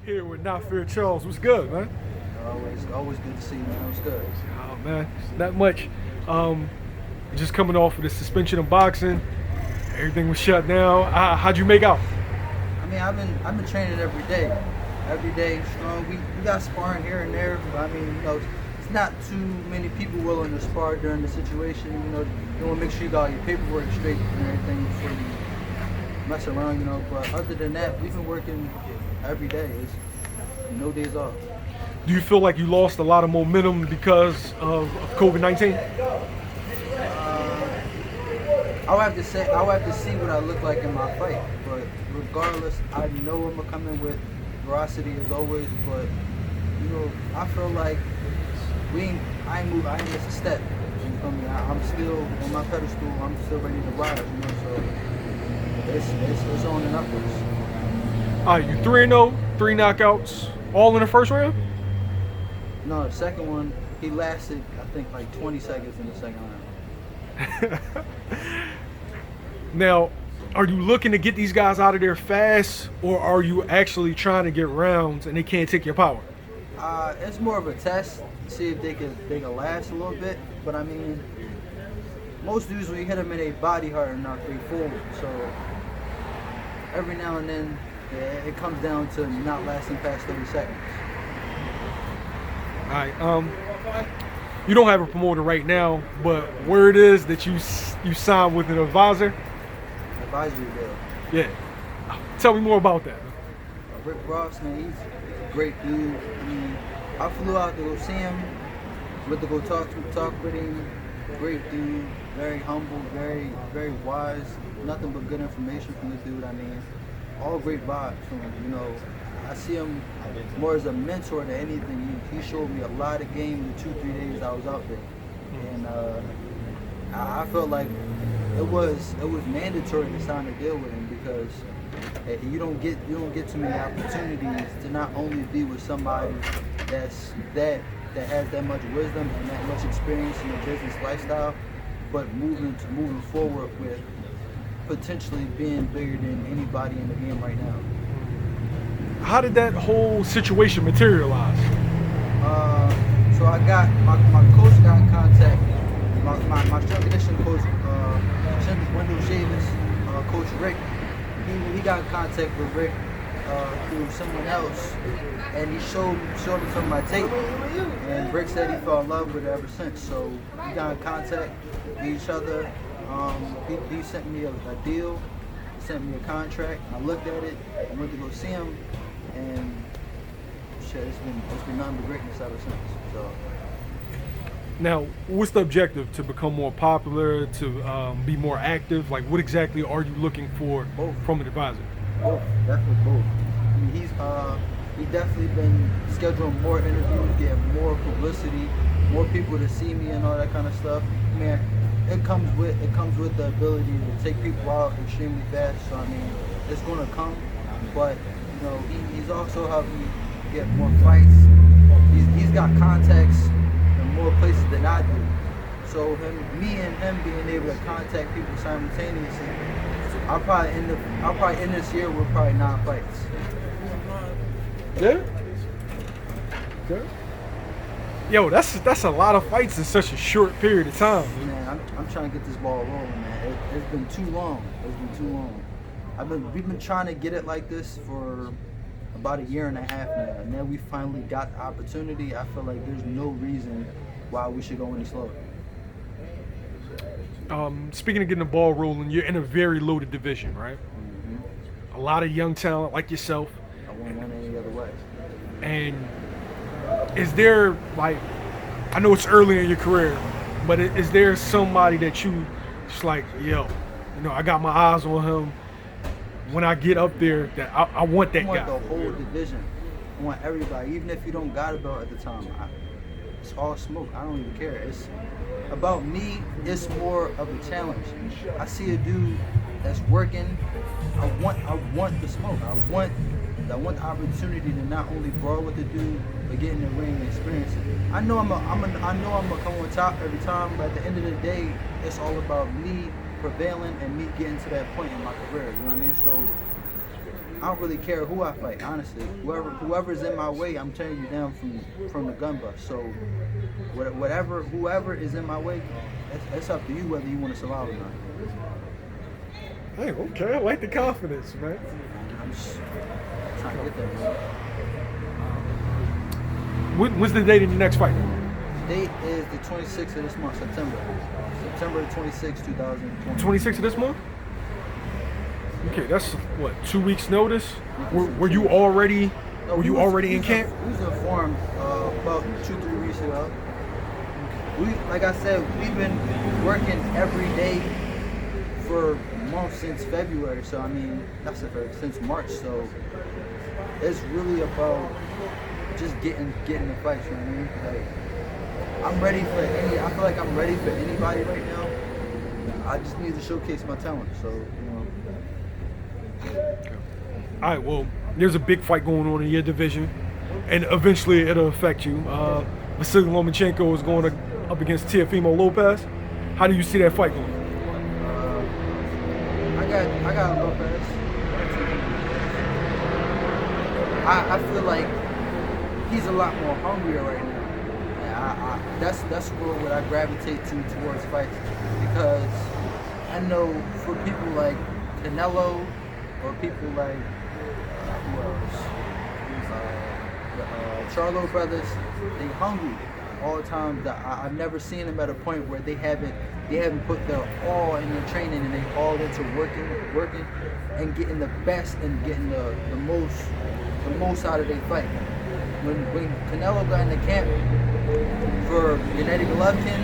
Here with Nafear Charles. What's good, man? Always good to see you, man. What's good? Oh man, not much. Just coming off of the suspension of boxing. Everything was shut down. How'd you make out? I mean, I've been training every day strong. We got sparring here and there, but I mean, it's not too many people willing to spar during the situation. You want to make sure you got all your paperwork straight and everything before you mess around. But other than that, we've been working every day. It's no days off. Do you feel like you lost a lot of momentum because of COVID-19? I'll have to see what I look like in my fight. But regardless, I know I'm gonna come in with ferocity as always. But I feel like I ain't missed a step. You feel me? I'm still on my pedestal. I'm still ready to rise. So it's on and upwards. All right, you 3-0, 3 knockouts, all in the first round? No, the second one, he lasted, I think, like 20 seconds in the second round. Now, are you looking to get these guys out of there fast, or are you actually trying to get rounds and they can't take your power? It's more of a test to see if they can last a little bit. But I mean, most dudes, when you hit them in a body hard enough, they fold. So every now and then, it comes down to not lasting past 30 seconds. All right. You don't have a promoter right now, but where it is that you signed with an advisor? Advisory deal. Yeah. Tell me more about that. Rick Ross, man, he's a great dude. I mean, I flew out to go see him, went to go talk with him. Great dude, very humble, very, very wise. Nothing but good information from the dude. I mean, all great vibes from him. I see him more as a mentor than anything. He showed me a lot of game the 2-3 days I was out there, and I felt like it was mandatory to sign a deal with him because you don't get too many opportunities to not only be with somebody that has that much wisdom and that much experience in the business lifestyle, but moving forward with potentially being bigger than anybody in the game right now. How did that whole situation materialize? So I got my coach got in contact. My strength and conditioning coach, Wendell Shavis, Coach Rick. He got in contact with Rick through someone else, and he showed me some of my tape. And Rick said he fell in love with it ever since. So we got in contact with each other. He sent me a deal. Sent me a contract. I looked at it. I went to go see him, and shit, it's been nothing but greatness ever since. So Now, what's the objective? To become more popular, to be more active? Like, what exactly are you looking for from an advisor? both, definitely both. I mean, he's definitely been scheduling more interviews, getting more publicity, more people to see me and all that kind of stuff. Man, it comes with the ability to take people out extremely fast. So I mean, it's gonna come, but he's also helped me get more fights. He's got contacts in more places than I do. So me and him being able to contact people simultaneously, I'll probably end this year with probably 9 fights. Yeah. Yo, that's a lot of fights in such a short period of time. Man, I'm trying to get this ball rolling, man. It's been too long. We've been trying to get it like this for about 1.5 years now, and then we finally got the opportunity. I feel like there's no reason why we should go any slower. Speaking of getting the ball rolling, you're in a very loaded division, right? Mm-hmm. A lot of young talent like yourself. I won't win any other way. And is there, like, I know it's early in your career, but is there somebody that you just like, yo, I got my eyes on him. When I get up there, that I want that guy. I want the whole division. I want everybody, even if you don't got a belt at the time. It's all smoke. I don't even care. It's about me. It's more of a challenge. I see a dude that's working. I want the smoke. I want the opportunity to not only brawl with the dude, but get in the ring and experience it. I know I'm gonna come on top every time, but at the end of the day, it's all about me prevailing and me getting to that point in my career. You know what I mean? So I don't really care who I fight, honestly. Whoever's in my way, I'm tearing you down from the gun bust. So whoever is in my way, it's up to you whether you want to survive or not. Hey, okay, I like the confidence, man. I'm just trying to get there, man. When's the date of the next fight? The date is the 26th of this month, September 26, 2020. 26th of this month? Okay, that's what, 2 weeks notice? Were you already in camp? We was informed about 2-3 weeks ago. Like I said, we've been working every day for months since February. So I mean, since March. So it's really about just getting the fights. You know what I mean? Like, I'm ready for I feel like I'm ready for anybody right now. I just need to showcase my talent. So All right, well, there's a big fight going on in your division, and eventually it'll affect you. Vasily Lomachenko is going up against Teofimo Lopez. How do you see that fight going? I got Lopez. I feel like he's a lot more hungrier right now. And that's what I gravitate towards fights, because I know for people like Canelo or people like who else? Charlo brothers, they hungry all the time. I've never seen them at a point where they haven't put their all in their training and they all into working and getting the best and getting the most out of their fight. When Canelo got in the camp for Gennady Golovkin,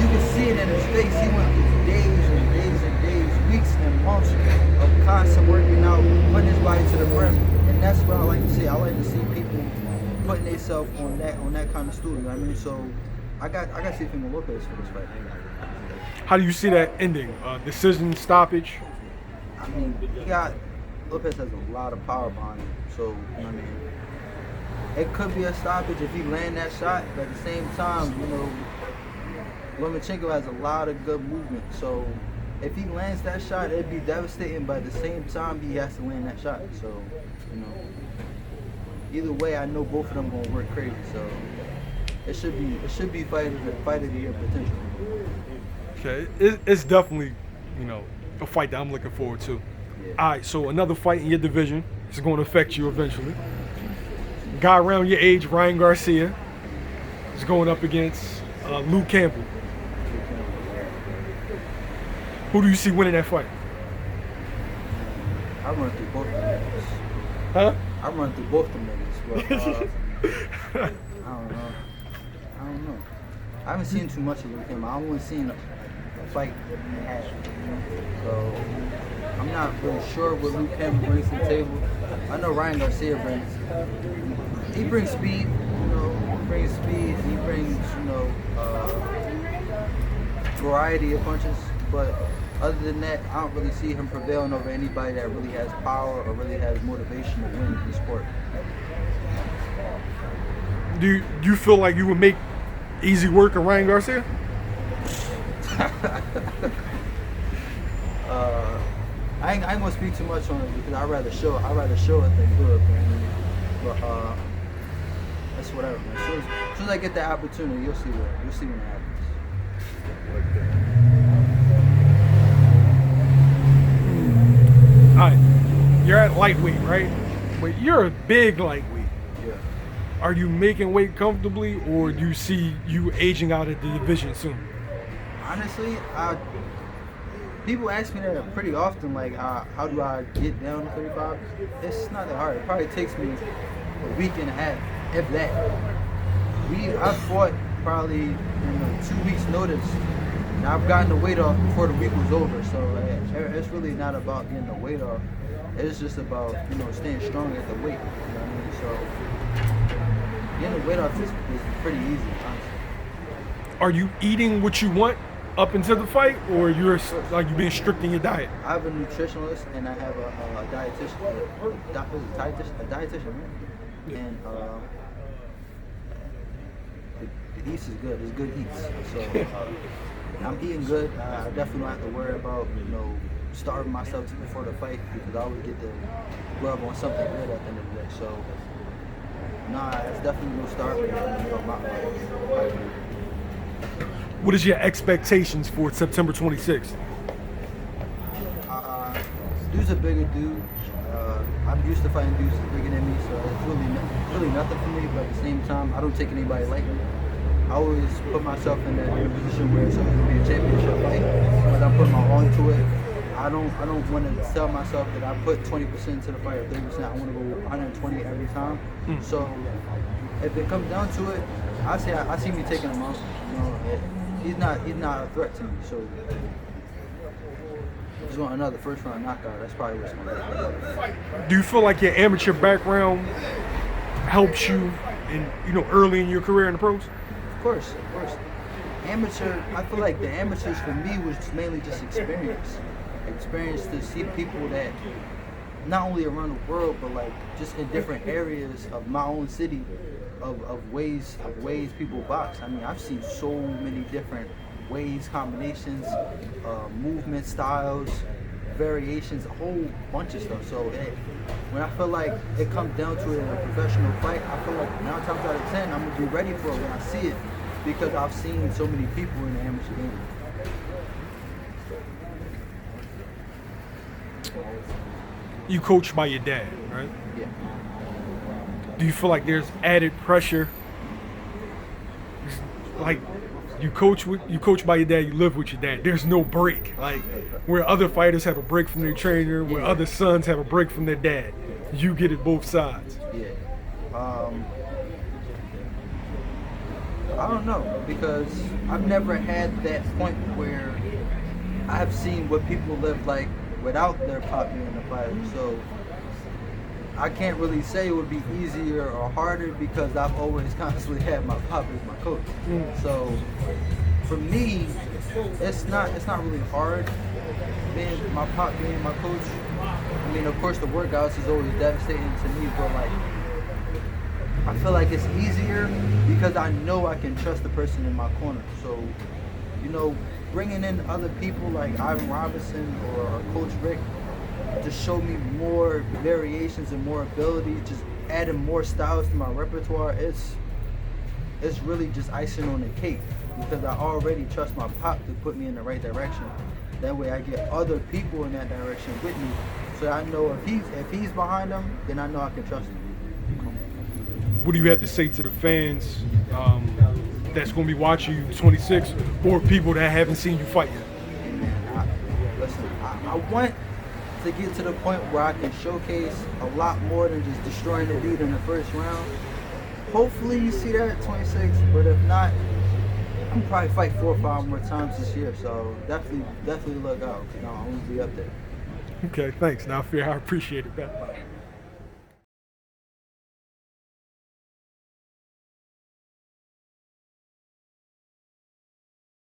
you could see it in his face. He went through days and days and days, weeks and months of constant working out, putting his body to the brim. And that's what I like to see. I like to see people putting themselves on that kind of stool. You know what I mean? So I got Teofimo Lopez for this fight. How do you see that ending? Decision, stoppage? I mean, Lopez has a lot of power behind him. So, you know what I mean? It could be a stoppage if he land that shot, but at the same time, you know, Lomachenko has a lot of good movement. So if he lands that shot, it'd be devastating, but at the same time, he has to land that shot. So, you know, either way, I know both of them gonna work crazy. So it should be fight of the year potential. Okay, it's definitely, you know, a fight that I'm looking forward to. Yeah. All right, so another fight in your division is going to affect you eventually. Guy around your age, Ryan Garcia, is going up against Luke Campbell. Who do you see winning that fight? I run through both of them niggas. Huh? I run through both of them niggas. But, I don't know. I haven't seen too much of Luke Campbell. I've only seen a fight and a half. So I'm not really sure what Luke Campbell brings to the table. I know Ryan Garcia brings speed, you know, he brings variety of punches, but other than that, I don't really see him prevailing over anybody that really has power or really has motivation to win in the sport. Do you feel like you would make easy work of Ryan Garcia? I ain't gonna speak too much on it because I'd rather show it than do it, man. But that's whatever, man. As soon as I get that opportunity, you'll see when it happens. All right, you're at lightweight, right? But you're a big lightweight. Yeah. Are you making weight comfortably, or do you see you aging out of the division soon? Honestly, people ask me that pretty often, like, how do I get down to 35? It's not that hard. It probably takes me a week and a half, if that. I fought probably in 2 weeks' notice, and I've gotten the weight off before the week was over. So it's really not about getting the weight off. It's just about, you know, staying strong at the weight. You know what I mean? So getting the weight off is pretty easy, honestly. Are you eating what you want up until the fight, or you're like you being strict in your diet? I have a nutritionalist and I have a dietitian. A dietitian, right? Yeah. And the eats is good. It's good eats. So I'm eating good. I definitely don't have to worry about, you know, starving myself before the fight because I always get the rub on something good at the end of the day. So, nah, it's definitely no starving. What is your expectations for September 26th? Dude's a bigger dude. I'm used to fighting dudes bigger than me, so it's really nothing for me. But at the same time, I don't take anybody lightly. I always put myself in a position where it's going to be a championship fight, but I put my all into it. I don't want to tell myself that I put 20% into the fight or 30%. I want to go 120 every time. So if it comes down to it, I see me taking him out. You know, he's not a threat to me. So just want another first round knockout. That's probably what's going to happen. Do you feel like your amateur background helps you early in your career in the pros? Of course. Amateur, I feel like the amateurs for me was mainly just experience to see people that not only around the world but like just in different areas of my own city of ways people box. I mean, I've seen so many different ways, combinations, movement styles, variations, a whole bunch of stuff. So when I feel like it comes down to it in a professional fight, I feel like 9 times out of 10 I'm gonna be ready for it when I see it because I've seen so many people in the amateur game. You coach by your dad, right? Yeah. Do you feel like there's added pressure? Like you coach by your dad, you live with your dad. There's no break. Like where other fighters have a break from their trainer, where other sons have a break from their dad. You get it both sides. Yeah. I don't know because I've never had that point where I've seen what people live like without their pop being a fighter. So I can't really say it would be easier or harder because I've always constantly had my pop as my coach. So for me, it's not really hard being my pop being my coach. I mean, of course, the workouts is always devastating to me, but like I feel like it's easier because I know I can trust the person in my corner. So, bringing in other people like Ivan Robinson or Coach Rick to show me more variations and more ability, just adding more styles to my repertoire, it's really just icing on the cake because I already trust my pop to put me in the right direction. That way I get other people in that direction with me. So I know if he's behind them, then I know I can trust him. What do you have to say to the fans that's going to be watching you 26 or people that haven't seen you fight yet? Hey man, I want to get to the point where I can showcase a lot more than just destroying the dude in the first round. Hopefully you see that at 26, but if not, I'm probably fight 4 or 5 more times this year. So definitely look out. I'm gonna be up there. Okay, thanks. Nafear, I appreciate it, man.